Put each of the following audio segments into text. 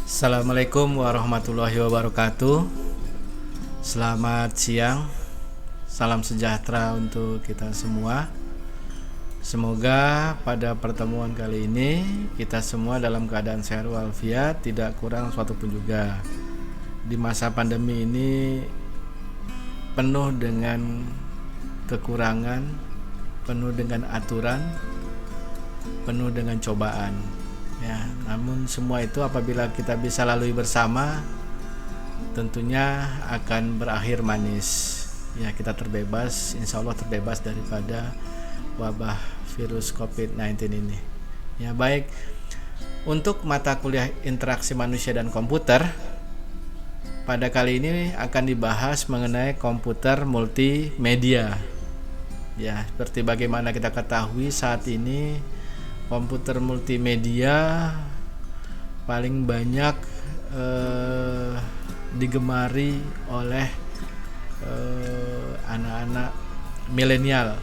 Assalamualaikum warahmatullahi wabarakatuh. Selamat siang. Salam sejahtera untuk kita semua. Semoga pada pertemuan kali ini kita semua dalam keadaan sehat walafiat, tidak kurang suatu pun juga. Di masa pandemi ini penuh dengan kekurangan, penuh dengan aturan, penuh dengan cobaan. Ya, namun semua itu apabila kita bisa lalui bersama, tentunya akan berakhir manis. Ya, kita terbebas, insya Allah terbebas daripada wabah virus COVID-19 ini. Ya, baik. Untuk mata kuliah interaksi manusia dan komputer, pada kali ini akan dibahas mengenai komputer multimedia. Ya, seperti bagaimana kita ketahui saat ini komputer multimedia paling banyak digemari oleh anak-anak milenial.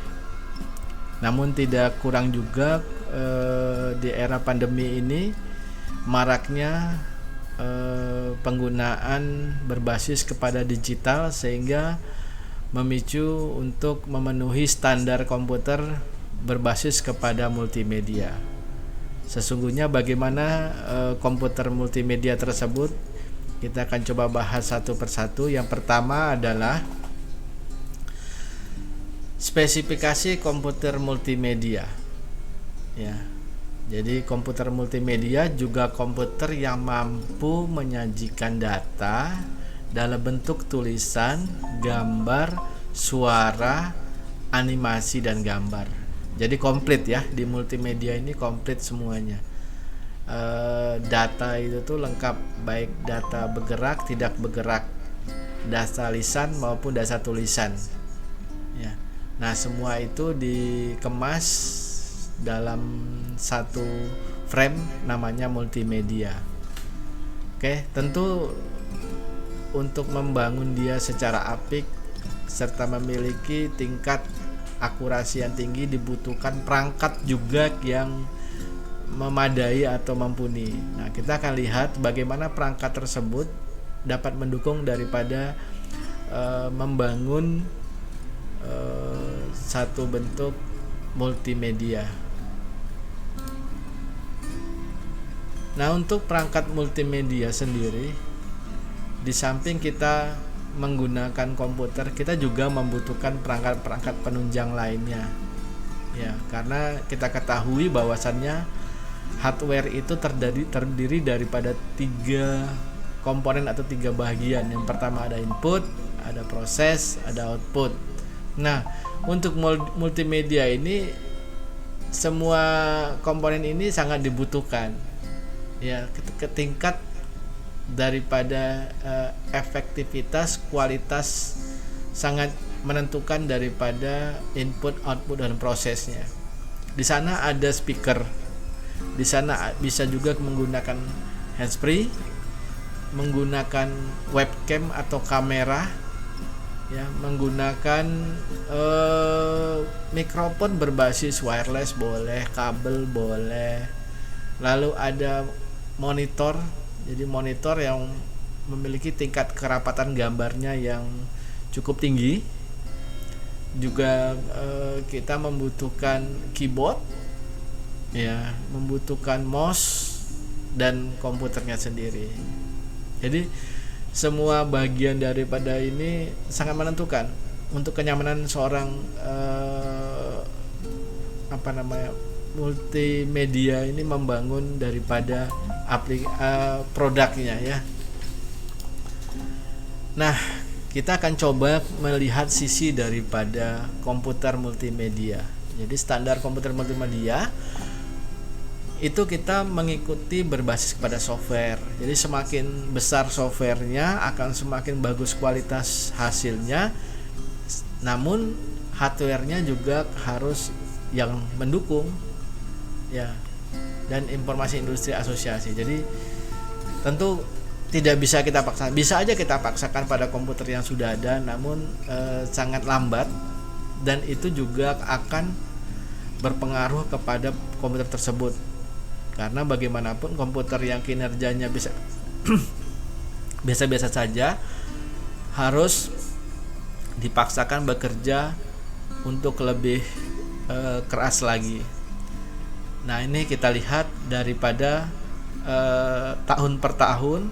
Namun tidak kurang juga di era pandemi ini maraknya penggunaan berbasis kepada digital sehingga memicu untuk memenuhi standar komputer berbasis kepada multimedia. Sesungguhnya bagaimana komputer multimedia tersebut, kita akan coba bahas satu persatu. Yang pertama adalah spesifikasi komputer multimedia. Ya. Jadi komputer multimedia juga komputer yang mampu menyajikan data dalam bentuk tulisan, gambar, suara, animasi dan gambar. Jadi komplit ya, di multimedia ini komplit semuanya. Data itu tuh lengkap, baik data bergerak, tidak bergerak, data lisan maupun data tulisan. Ya. Nah, semua itu dikemas dalam satu frame namanya multimedia. Oke, tentu untuk membangun dia secara apik serta memiliki tingkat akurasi yang tinggi dibutuhkan perangkat juga yang memadai atau mumpuni. Nah, kita akan lihat bagaimana perangkat tersebut dapat mendukung daripada membangun satu bentuk multimedia. Nah, untuk perangkat multimedia sendiri, di samping kita menggunakan komputer, kita juga membutuhkan perangkat-perangkat penunjang lainnya. Ya, karena kita ketahui bahwasannya hardware itu terdiri daripada 3 komponen atau 3 bagian. Yang pertama ada input, ada proses, ada output. Nah, untuk multimedia ini semua komponen ini sangat dibutuhkan. Ya, ke tingkat daripada efektivitas, kualitas sangat menentukan daripada input, output dan prosesnya. Di sana ada speaker, di sana bisa juga menggunakan handsfree, menggunakan webcam atau kamera, ya, menggunakan mikrofon berbasis wireless boleh, kabel boleh, lalu ada monitor. Jadi monitor yang memiliki tingkat kerapatan gambarnya yang cukup tinggi. Juga kita membutuhkan keyboard, ya, membutuhkan mouse dan komputernya sendiri. Jadi semua bagian daripada ini sangat menentukan untuk kenyamanan seorang multimedia ini membangun daripada produknya, ya. Nah, kita akan coba melihat sisi daripada komputer multimedia. Jadi standar komputer multimedia itu kita mengikuti berbasis pada software. Jadi semakin besar softwarenya akan semakin bagus kualitas hasilnya. Namun hardwarenya juga harus yang mendukung, ya, dan informasi industri asosiasi. Jadi tentu tidak bisa kita paksa, bisa aja kita paksakan pada komputer yang sudah ada, namun sangat lambat, dan itu juga akan berpengaruh kepada komputer tersebut. Karena bagaimanapun komputer yang kinerjanya bisa biasa-biasa saja, harus dipaksakan bekerja untuk lebih keras lagi. Nah, ini kita lihat daripada tahun per tahun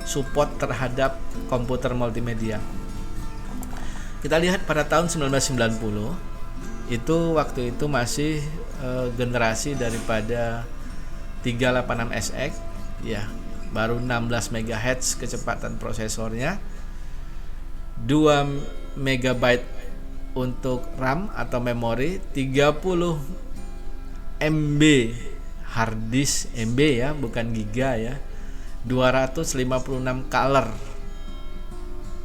support terhadap komputer multimedia. Kita lihat pada tahun 1990, itu waktu itu masih generasi daripada 386SX ya, baru 16 MHz kecepatan prosesornya, 2 MB untuk RAM atau memori, 30 MB hard disk, MB ya, bukan giga ya, 256 color,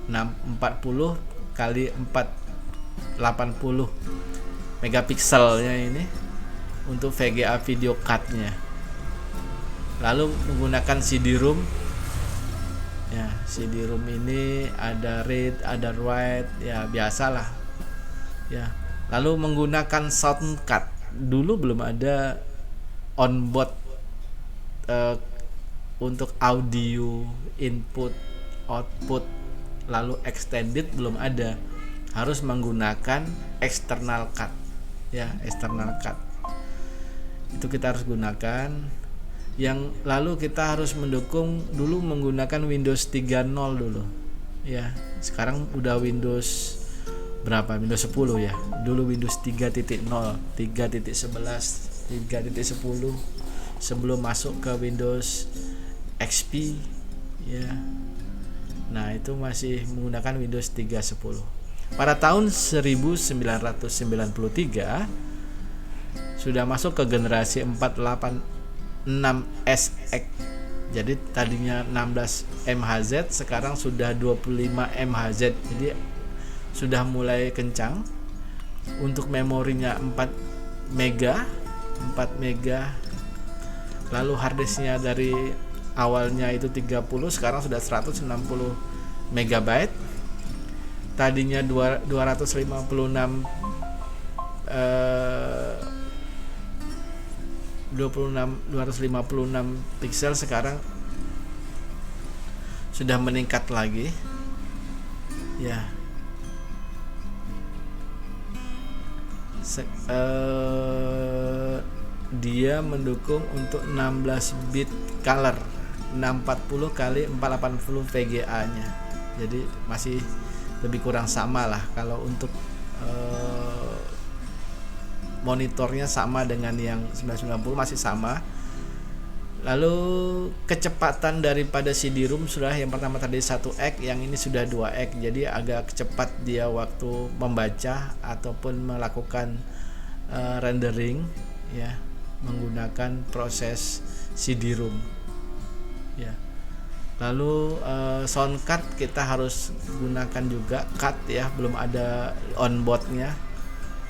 640 kali 480 megapikselnya ini untuk VGA video card-nya. Lalu menggunakan CD-ROM ya, CD-ROM ini ada read, ada write ya, biasalah ya. Lalu menggunakan sound card. Dulu belum ada onboard untuk audio input output lalu extended, belum ada. Harus menggunakan external card ya, external card itu kita harus gunakan. Yang lalu kita harus mendukung dulu menggunakan Windows 3.0 dulu ya. Sekarang udah Windows berapa? Windows 10 ya. Dulu Windows 3.0, 3.11, 3.10 sebelum masuk ke Windows XP ya. Nah, itu masih menggunakan Windows 3.10. Pada tahun 1993 sudah masuk ke generasi 486SX. Jadi tadinya 16 MHz, sekarang sudah 25 MHz. Jadi sudah mulai kencang. Untuk memorinya 4 mega. Lalu harddisknya dari awalnya itu 30, sekarang sudah 160 MB. Tadinya 256 pixel, sekarang sudah meningkat lagi ya. Dia mendukung untuk 16 bit color, 640 kali 480 VGA nya. Jadi masih lebih kurang sama lah. Kalau untuk monitornya sama dengan yang 990, masih sama. Lalu kecepatan daripada CD-ROM sudah yang pertama tadi 1x, yang ini sudah 2x. Jadi agak cepat dia waktu membaca ataupun melakukan rendering ya, menggunakan proses CD-ROM ya. Lalu sound card kita harus gunakan juga card ya, belum ada onboardnya.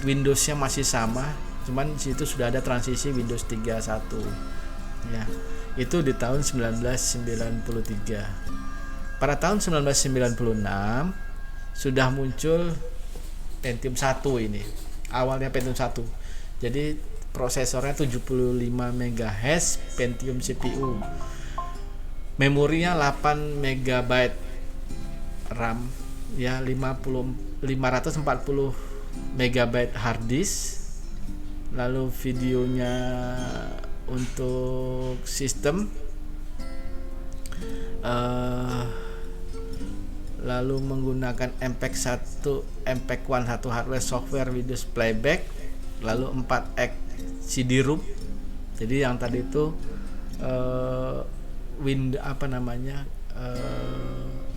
Windowsnya masih sama, cuman situ sudah ada transisi Windows 3.1 ya. Itu di tahun 1993. Pada tahun 1996 sudah muncul Pentium 1 ini. Awalnya Pentium 1. Jadi prosesornya 75 MHz, Pentium CPU. Memorinya 8 MB RAM ya, 540 MB hard disk. Lalu videonya untuk sistem lalu menggunakan MPEG 1 hardware software Windows playback, lalu 4x CD-ROM. Jadi yang tadi itu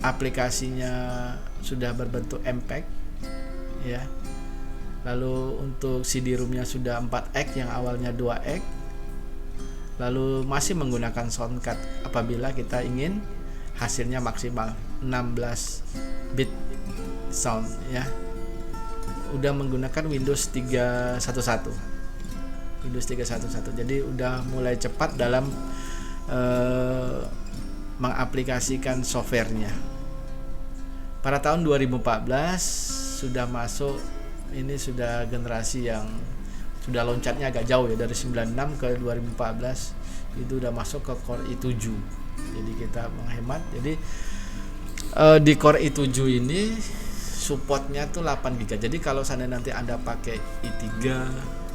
aplikasinya sudah berbentuk MPEG ya. Lalu untuk CD-ROM-nya sudah 4x yang awalnya 2x. Lalu masih menggunakan sound card apabila kita ingin hasilnya maksimal 16 bit sound ya. Udah menggunakan Windows 3.11. Windows 3.11. Jadi udah mulai cepat dalam mengaplikasikan softwarenya. Pada tahun 2014 sudah masuk, ini sudah generasi yang sudah loncatnya agak jauh ya, dari 96 ke 2014 itu udah masuk ke Core i7 Jadi kita menghemat. Jadi di Core i7 ini supportnya tuh 8 GB. Jadi kalau seandainya nanti Anda pakai i3,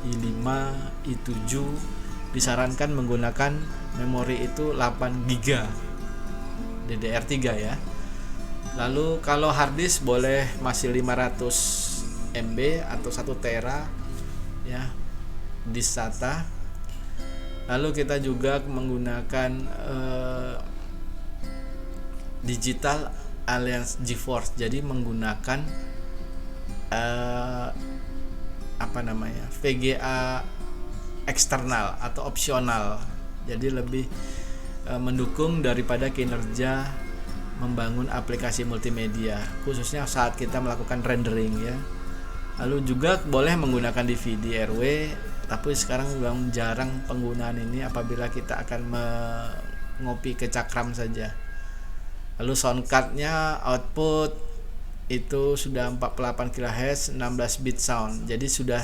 i5, i7, disarankan menggunakan memori itu 8 GB DDR3 ya. Lalu kalau harddisk boleh masih 500 MB atau 1 tera ya, disk SATA. Lalu kita juga menggunakan digital alias GeForce, jadi menggunakan VGA eksternal atau opsional, jadi lebih mendukung daripada kinerja membangun aplikasi multimedia, khususnya saat kita melakukan rendering ya. Lalu juga boleh menggunakan DVD RW, tapi sekarang memang jarang penggunaan ini apabila kita akan mengopi ke cakram saja. Lalu sound card-nya output itu sudah 48 kHz 16 bit sound, jadi sudah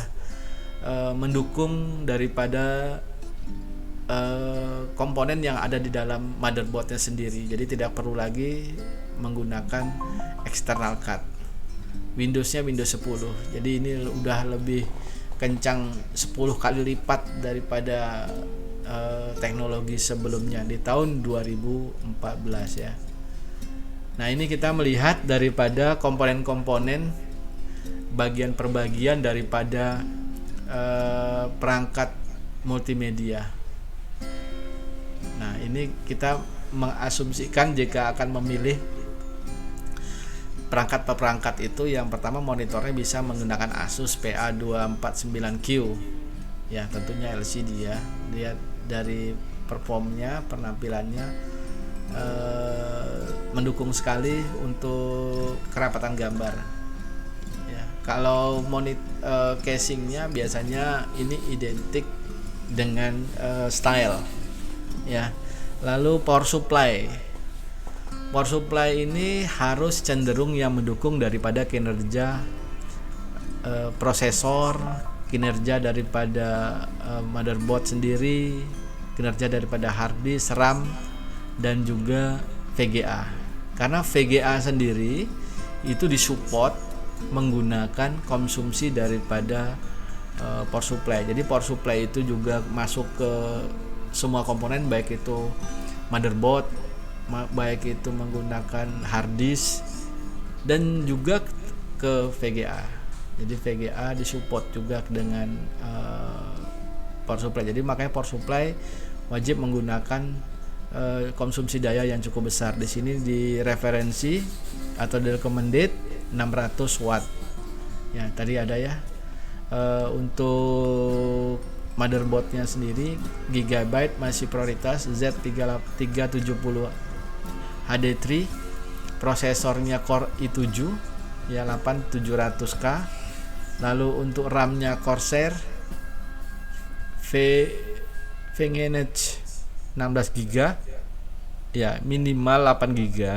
mendukung daripada komponen yang ada di dalam motherboardnya sendiri, jadi tidak perlu lagi menggunakan external card. Windowsnya Windows 10, jadi ini udah lebih kencang 10 kali lipat daripada teknologi sebelumnya di tahun 2014 ya. Nah, ini kita melihat daripada komponen-komponen bagian per bagian daripada perangkat multimedia. Nah, ini kita mengasumsikan jika akan memilih perangkat per perangkat itu, yang pertama monitornya bisa menggunakan Asus PA249Q ya, tentunya LCD ya. Lihat dari performnya, penampilannya mendukung sekali untuk kerapatan gambar ya. Kalau casingnya biasanya ini identik dengan style ya. Lalu power supply ini harus cenderung yang mendukung daripada kinerja prosesor, kinerja daripada motherboard sendiri, kinerja daripada hard disk, RAM, dan juga VGA. Karena VGA sendiri itu disupport menggunakan konsumsi daripada power supply. Jadi power supply itu juga masuk ke semua komponen, baik itu motherboard, baik itu menggunakan hard disk, dan juga ke VGA. Jadi VGA disupport juga dengan power supply. Jadi makanya power supply wajib menggunakan konsumsi daya yang cukup besar. Di sini di referensi atau di recommended 600 watt. Ya, tadi ada ya. Untuk motherboardnya sendiri Gigabyte masih prioritas Z370 HD3, prosesornya Core i7 ya 8700K. Lalu untuk RAM-nya Corsair VGA 16 GB ya, minimal 8 GB,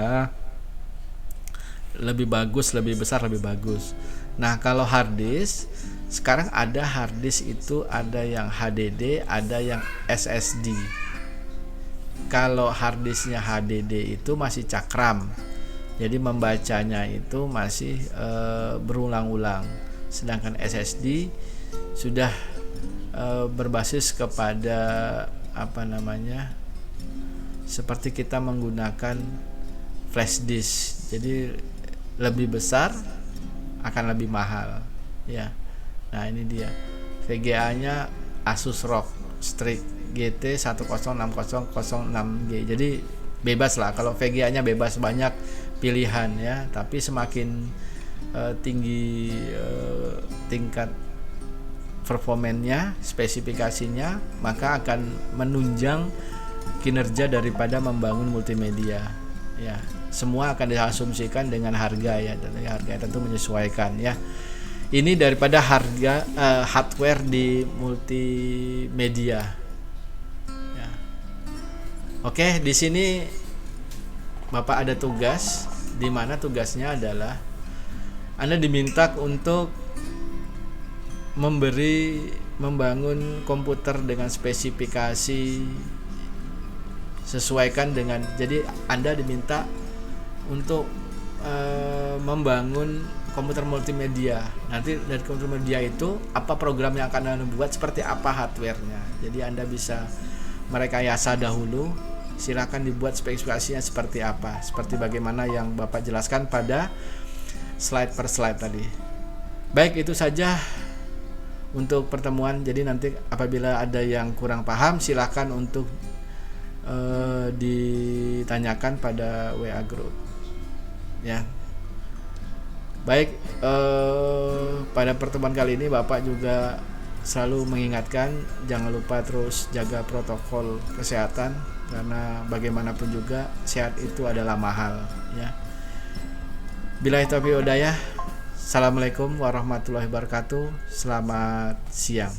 lebih bagus, lebih besar lebih bagus. Nah, kalau hard disk sekarang ada hard disk itu ada yang HDD, ada yang SSD. Kalau hard disknya HDD itu masih cakram, jadi membacanya itu masih berulang-ulang. Sedangkan SSD sudah berbasis kepada seperti kita menggunakan flash disk, jadi lebih besar akan lebih mahal ya. Nah, ini dia VGA-nya Asus ROG Strix GT 106006G. Jadi bebas lah, kalau VGA-nya bebas, banyak pilihan ya. Tapi semakin tinggi tingkat performanya, spesifikasinya, maka akan menunjang kinerja daripada membangun multimedia ya. Semua akan diasumsikan dengan harga ya, dan harga tentu menyesuaikan ya. Ini daripada harga hardware di multimedia ya. Oke, di sini Bapak ada tugas, di mana tugasnya adalah Anda diminta untuk membangun komputer dengan spesifikasi sesuaikan dengan, jadi Anda diminta untuk membangun komputer multimedia. Nanti dari komputer media itu apa program yang akan Anda buat, seperti apa hardware-nya. Jadi Anda bisa merekayasa dahulu, silakan dibuat spesifikasinya seperti apa, seperti bagaimana yang Bapak jelaskan pada slide per slide tadi. Baik, itu saja untuk pertemuan. Jadi nanti apabila ada yang kurang paham, silakan untuk ditanyakan pada WA group ya. Baik, pada pertemuan kali ini Bapak juga selalu mengingatkan jangan lupa terus jaga protokol kesehatan, karena bagaimanapun juga sehat itu adalah mahal ya. Billahi taufiq wal hidayah. Assalamualaikum warahmatullahi wabarakatuh. Selamat siang.